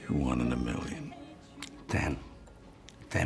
You're 1 in a million. 10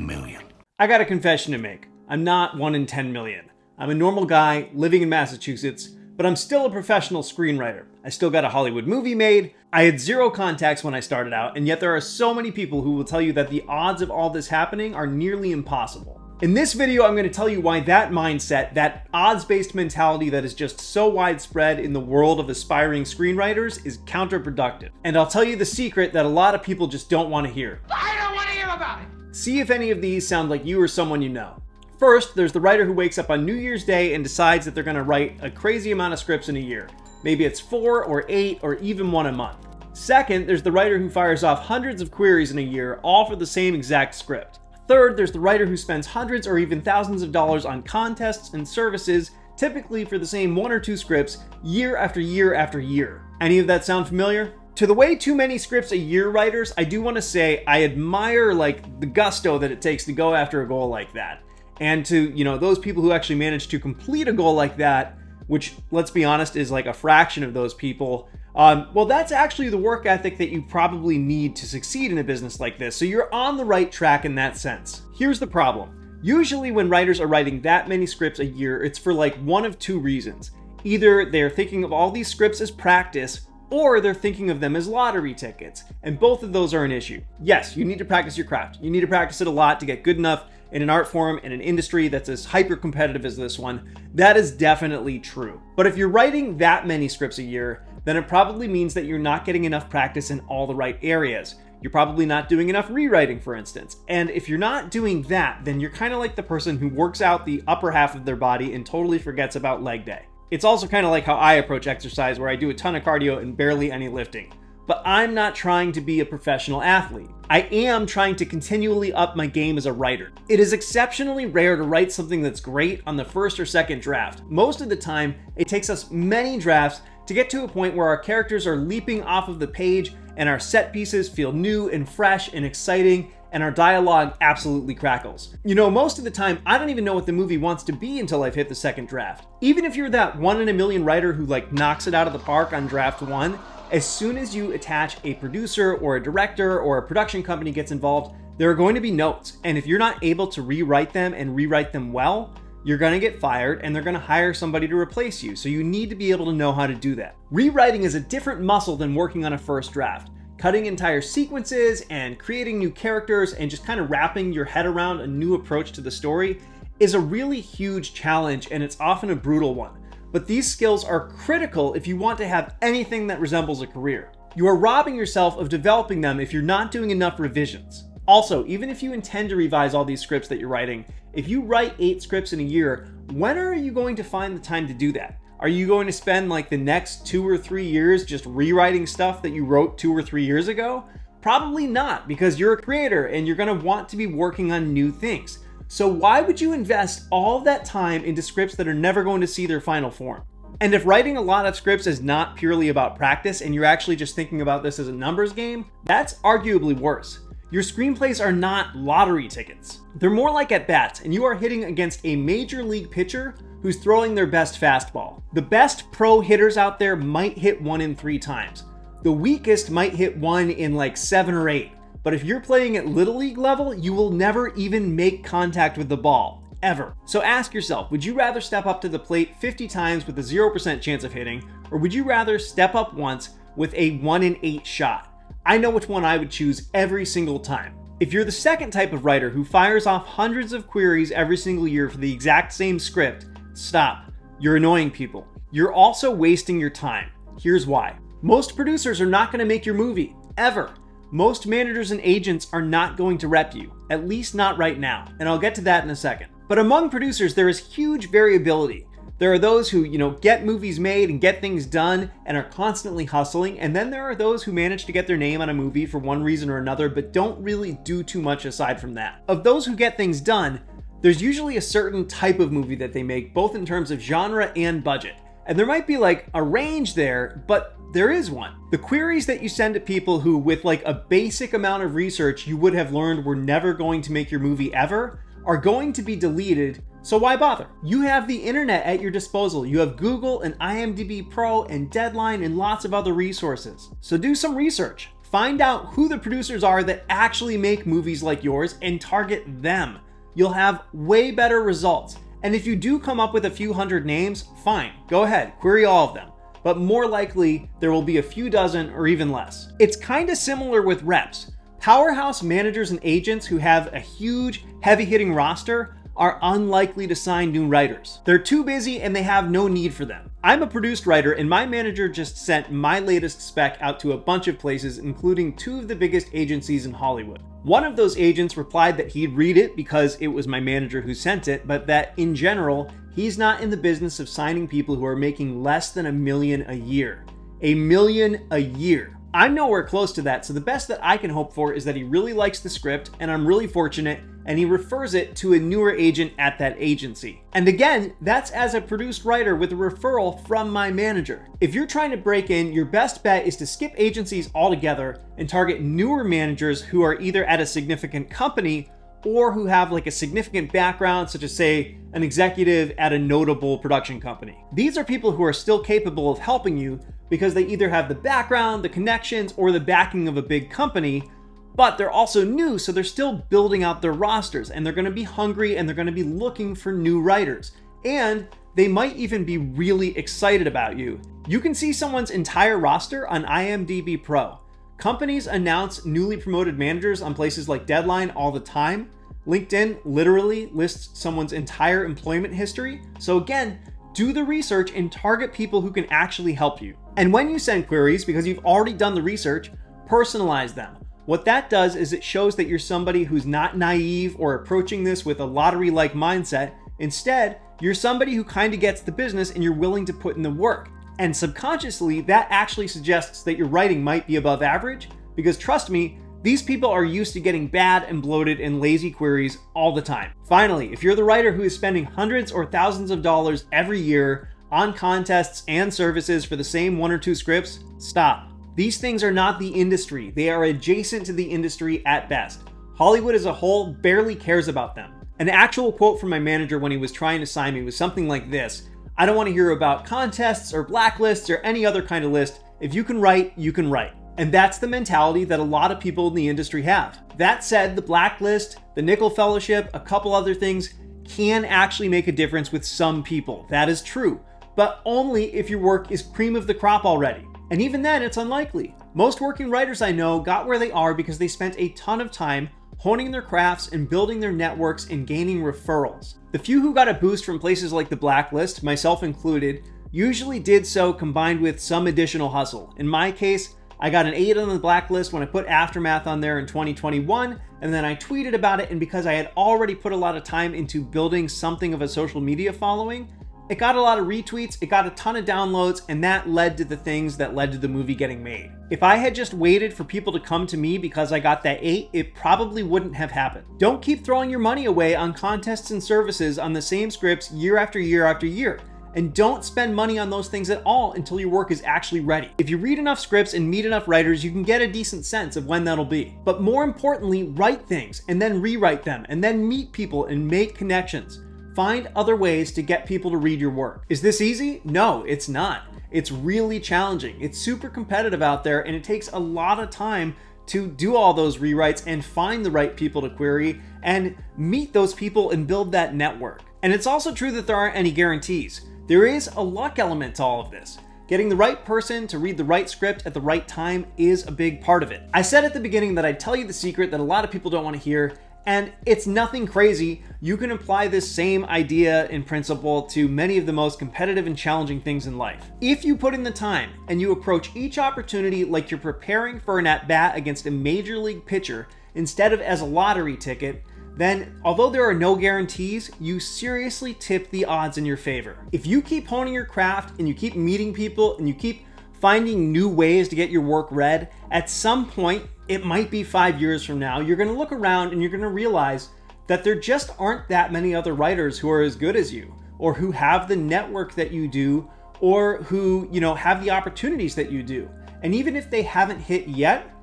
million. I got a confession to make. I'm not 1 in 10 million. I'm a normal guy living in Massachusetts, but I'm still a professional screenwriter. I still got a Hollywood movie made. I had 0 contacts when I started out, and yet there are so many people who will tell you that the odds of all this happening are nearly impossible. In this video, I'm going to tell you why that mindset, that odds-based mentality that is just so widespread in the world of aspiring screenwriters, is counterproductive. And I'll tell you the secret that a lot of people just don't want to hear. I don't want to hear about it! See if any of these sound like you or someone you know. First, there's the writer who wakes up on New Year's Day and decides that they're going to write a crazy amount of scripts in a year. Maybe it's 4 or 8 or even 1 a month. Second, there's the writer who fires off hundreds of queries in a year, all for the same exact script. Third, there's the writer who spends hundreds or even thousands of dollars on contests and services, typically for the same 1 or 2 scripts, year after year after year. Any of that sound familiar? To the way too many scripts a year writers, I do want to say I admire the gusto that it takes to go after a goal like that. And to, those people who actually manage to complete a goal like that, which, let's be honest, is like a fraction of those people, well, that's actually the work ethic that you probably need to succeed in a business like this. So you're on the right track in that sense. Here's the problem. Usually when writers are writing that many scripts a year, it's for one of 2 reasons. Either they're thinking of all these scripts as practice, or they're thinking of them as lottery tickets. And both of those are an issue. Yes, you need to practice your craft. You need to practice it a lot to get good enough in an art form, in an industry that's as hyper-competitive as this one. That is definitely true. But if you're writing that many scripts a year, then it probably means that you're not getting enough practice in all the right areas. You're probably not doing enough rewriting, for instance. And if you're not doing that, then you're kind of like the person who works out the upper half of their body and totally forgets about leg day. It's also kind of like how I approach exercise, where I do a ton of cardio and barely any lifting. But I'm not trying to be a professional athlete. I am trying to continually up my game as a writer. It is exceptionally rare to write something that's great on the first or second draft. Most of the time, it takes us many drafts to get to a point where our characters are leaping off of the page and our set pieces feel new and fresh and exciting, and our dialogue absolutely crackles. Most of the time, I don't even know what the movie wants to be until I've hit the second draft. Even if you're that 1 in a million writer who knocks it out of the park on draft 1, as soon as you attach a producer or a director or a production company gets involved, there are going to be notes. And if you're not able to rewrite them and rewrite them well, you're going to get fired and they're going to hire somebody to replace you. So you need to be able to know how to do that. Rewriting is a different muscle than working on a first draft. Cutting entire sequences and creating new characters and just kind of wrapping your head around a new approach to the story is a really huge challenge, and it's often a brutal one. But these skills are critical if you want to have anything that resembles a career. You are robbing yourself of developing them if you're not doing enough revisions. Also, even if you intend to revise all these scripts that you're writing, if you write 8 scripts in a year, when are you going to find the time to do that? Are you going to spend the next 2 or 3 years just rewriting stuff that you wrote 2 or 3 years ago? Probably not, because you're a creator and you're going to want to be working on new things. So why would you invest all of that time into scripts that are never going to see their final form? And if writing a lot of scripts is not purely about practice and you're actually just thinking about this as a numbers game, that's arguably worse. Your screenplays are not lottery tickets. They're more like at-bats, and you are hitting against a major league pitcher who's throwing their best fastball. The best pro hitters out there might hit 1 in 3 times. The weakest might hit 1 in 7 or 8. But if you're playing at Little League level, you will never even make contact with the ball, ever. So ask yourself, would you rather step up to the plate 50 times with a 0% chance of hitting, or would you rather step up once with a 1 in 8 shot? I know which one I would choose every single time. If you're the second type of writer who fires off hundreds of queries every single year for the exact same script, stop. You're annoying people. You're also wasting your time. Here's why. Most producers are not going to make your movie, ever. Most managers and agents are not going to rep you, at least not right now, and I'll get to that in a second. But among producers, there is huge variability. There are those who, get movies made and get things done and are constantly hustling, and then there are those who manage to get their name on a movie for one reason or another, but don't really do too much aside from that. Of those who get things done, there's usually a certain type of movie that they make, both in terms of genre and budget. And there might be a range there, but there is one. The queries that you send to people who, with a basic amount of research, you would have learned were never going to make your movie ever, are going to be deleted. So why bother? You have the internet at your disposal. You have Google and IMDb Pro and Deadline and lots of other resources. So do some research. Find out who the producers are that actually make movies like yours and target them. You'll have way better results. And if you do come up with a few hundred names, fine, go ahead, query all of them. But more likely, there will be a few dozen or even less. It's kind of similar with reps. Powerhouse managers and agents who have a huge, heavy-hitting roster are unlikely to sign new writers. They're too busy and they have no need for them. I'm a produced writer and my manager just sent my latest spec out to a bunch of places, including 2 of the biggest agencies in Hollywood. One of those agents replied that he'd read it because it was my manager who sent it, but that in general, he's not in the business of signing people who are making less than $1 million a year. $1 million a year. I'm nowhere close to that, so the best that I can hope for is that he really likes the script, and I'm really fortunate, and he refers it to a newer agent at that agency. And again, that's as a produced writer with a referral from my manager. If you're trying to break in, your best bet is to skip agencies altogether and target newer managers who are either at a significant company or who have like a significant background, such as say an executive at a notable production company. These are people who are still capable of helping you because they either have the background, the connections, or the backing of a big company, but they're also new, so they're still building out their rosters, and they're gonna be hungry and they're gonna be looking for new writers. And they might even be really excited about you. You can see someone's entire roster on IMDb Pro. Companies announce newly promoted managers on places like Deadline all the time. LinkedIn literally lists someone's entire employment history. So again, do the research and target people who can actually help you. And when you send queries, because you've already done the research, personalize them. What that does is it shows that you're somebody who's not naive or approaching this with a lottery-like mindset. Instead, you're somebody who kind of gets the business and you're willing to put in the work. And subconsciously, that actually suggests that your writing might be above average, because trust me, these people are used to getting bad and bloated and lazy queries all the time. Finally, if you're the writer who is spending hundreds or thousands of dollars every year on contests and services for the same 1 or 2 scripts, stop. These things are not the industry. They are adjacent to the industry at best. Hollywood as a whole barely cares about them. An actual quote from my manager when he was trying to sign me was something like this: "I don't want to hear about contests or blacklists or any other kind of list. If you can write, you can write." And that's the mentality that a lot of people in the industry have. That said, the blacklist, the Nickel Fellowship, a couple other things can actually make a difference with some people. That is true, but only if your work is cream of the crop already. And even then, it's unlikely. Most working writers I know got where they are because they spent a ton of time honing their crafts and building their networks and gaining referrals. The few who got a boost from places like the blacklist, myself included, usually did so combined with some additional hustle. In my case, I got an 8 on the blacklist when I put Aftermath on there in 2021, and then I tweeted about it, and because I had already put a lot of time into building something of a social media following, it got a lot of retweets, it got a ton of downloads, and that led to the things that led to the movie getting made. If I had just waited for people to come to me because I got that 8, it probably wouldn't have happened. Don't keep throwing your money away on contests and services on the same scripts year after year after year. And don't spend money on those things at all until your work is actually ready. If you read enough scripts and meet enough writers, you can get a decent sense of when that'll be. But more importantly, write things and then rewrite them and then meet people and make connections. Find other ways to get people to read your work. Is this easy? No, it's not. It's really challenging. It's super competitive out there, and it takes a lot of time to do all those rewrites and find the right people to query and meet those people and build that network. And it's also true that there aren't any guarantees. There is a luck element to all of this. Getting the right person to read the right script at the right time is a big part of it. I said at the beginning that I'd tell you the secret that a lot of people don't want to hear, and it's nothing crazy. You can apply this same idea in principle to many of the most competitive and challenging things in life. If you put in the time and you approach each opportunity like you're preparing for an at-bat against a major league pitcher instead of as a lottery ticket, then although there are no guarantees, you seriously tip the odds in your favor. If you keep honing your craft and you keep meeting people and you keep finding new ways to get your work read, at some point, it might be 5 years from now, you're gonna look around and you're gonna realize that there just aren't that many other writers who are as good as you, or who have the network that you do, or who, have the opportunities that you do. And even if they haven't hit yet,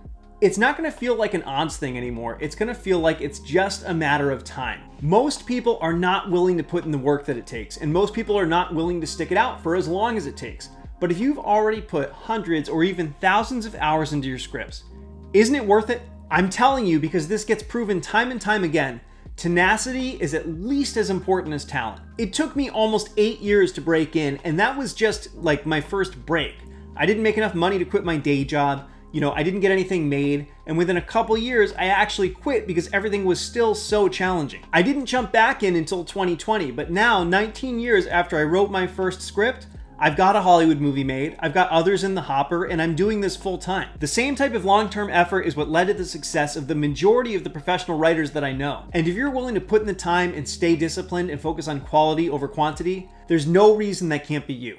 it's not going to feel like an odds thing anymore. It's going to feel like it's just a matter of time. Most people are not willing to put in the work that it takes, and most people are not willing to stick it out for as long as it takes. But if you've already put hundreds or even thousands of hours into your scripts, Isn't it worth it? I'm telling you, because this gets proven time and time again. Tenacity is at least as important as talent. It took me almost 8 years to break in, and that was just like my first break. I didn't make enough money to quit my day job. I didn't get anything made, and within a couple years, I actually quit because everything was still so challenging. I didn't jump back in until 2020, but now, 19 years after I wrote my first script, I've got a Hollywood movie made, I've got others in the hopper, and I'm doing this full time. The same type of long-term effort is what led to the success of the majority of the professional writers that I know. And if you're willing to put in the time and stay disciplined and focus on quality over quantity, there's no reason that can't be you.